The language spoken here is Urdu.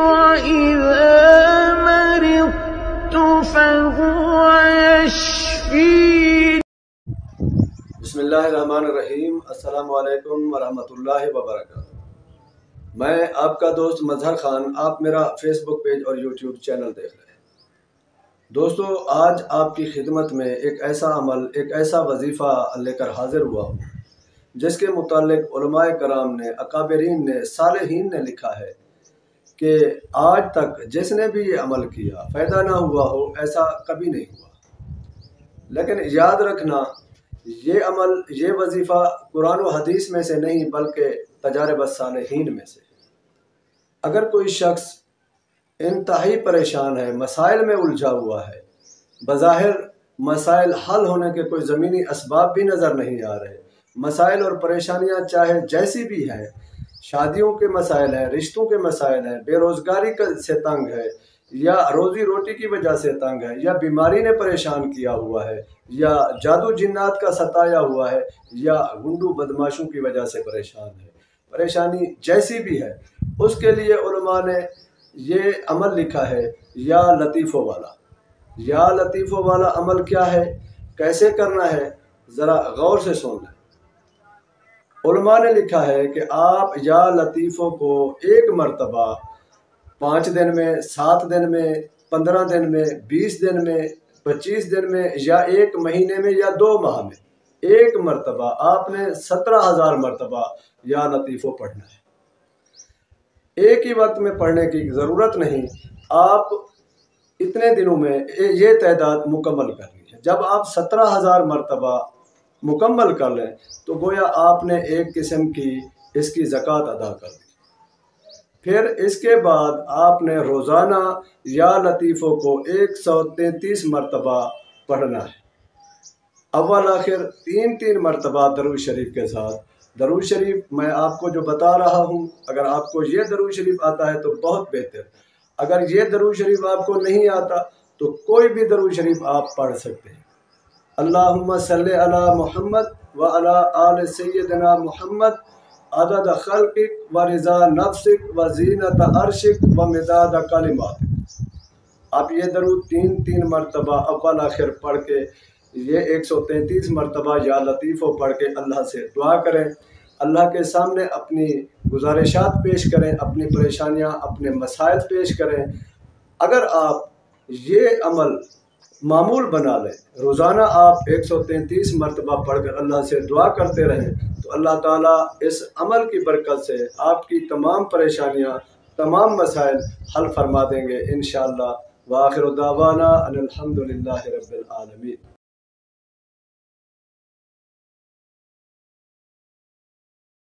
وَإِذَا مَرِضْتُ فَهُوَ يَشْفِينِ۔ بسم اللہ الرحمن الرحیم۔ السلام علیکم ورحمۃ اللہ وبرکاتہ۔ میں آپ کا دوست مظہر خان، آپ میرا فیس بک پیج اور یوٹیوب چینل دیکھ رہے ہیں۔ دوستو، آج آپ کی خدمت میں ایک ایسا عمل، ایک ایسا وظیفہ لے کر حاضر ہوا ہوں جس کے متعلق علماء کرام نے، اکابرین نے، صالحین نے لکھا ہے کہ آج تک جس نے بھی یہ عمل کیا فائدہ نہ ہوا ہو، ایسا کبھی نہیں ہوا۔ لیکن یاد رکھنا، یہ عمل، یہ وظیفہ قرآن و حدیث میں سے نہیں بلکہ تجارب الصالحین میں سے۔ اگر کوئی شخص انتہائی پریشان ہے، مسائل میں الجھا ہوا ہے، بظاہر مسائل حل ہونے کے کوئی زمینی اسباب بھی نظر نہیں آ رہے، مسائل اور پریشانیاں چاہے جیسی بھی ہیں، شادیوں کے مسائل ہیں، رشتوں کے مسائل ہیں، بے روزگاری سے تنگ ہے، یا روزی روٹی کی وجہ سے تنگ ہے، یا بیماری نے پریشان کیا ہوا ہے، یا جادو جنات کا ستایا ہوا ہے، یا گنڈو بدماشوں کی وجہ سے پریشان ہے، پریشانی جیسی بھی ہے، اس کے لیے علماء نے یہ عمل لکھا ہے، یا لطیفوں والا۔ یا لطیفوں والا عمل کیا ہے، کیسے کرنا ہے، ذرا غور سے سن لیں۔ علماء نے لکھا ہے کہ آپ یا لطیفوں کو ایک مرتبہ 5 دن میں، 7 دن میں، 15 دن میں، 20 دن میں، 25 دن میں، یا 1 مہینے میں، یا 2 ماہ میں ایک مرتبہ آپ نے 17,000 مرتبہ یا لطیفوں پڑھنا ہے۔ ایک ہی وقت میں پڑھنے کی ضرورت نہیں، آپ اتنے دنوں میں یہ تعداد مکمل کرنی ہے۔ جب آپ 17,000 مرتبہ مکمل کر لیں تو گویا آپ نے ایک قسم کی اس کی زکوٰۃ ادا کر دی۔ پھر اس کے بعد آپ نے روزانہ یا لطیفوں کو 133 مرتبہ پڑھنا ہے، اول آخر 3 مرتبہ درود شریف کے ساتھ۔ درود شریف میں آپ کو جو بتا رہا ہوں، اگر آپ کو یہ درود شریف آتا ہے تو بہت بہتر، اگر یہ درود شریف آپ کو نہیں آتا تو کوئی بھی درود شریف آپ پڑھ سکتے ہیں۔ اللہم صلی علی محمد وعلی آل سیدنا محمد عدد خلقک و رضا نفسک و زینت عرشک و مداد کلماتک۔ آپ یہ درود 3 مرتبہ اول آخر پڑھ کے، یہ 133 مرتبہ یا لطیفوں پڑھ کے اللہ سے دعا کریں، اللہ کے سامنے اپنی گزارشات پیش کریں، اپنی پریشانیاں، اپنے مسائل پیش کریں۔ اگر آپ یہ عمل معمول بنا لیں، روزانہ آپ 133 مرتبہ پڑھ کر اللہ سے دعا کرتے رہیں، تو اللہ تعالیٰ اس عمل کی برکت سے آپ کی تمام پریشانیاں، تمام مسائل حل فرما دیں گے انشاءاللہ۔ وآخر دعوانا ان الحمد للہ رب العالمین۔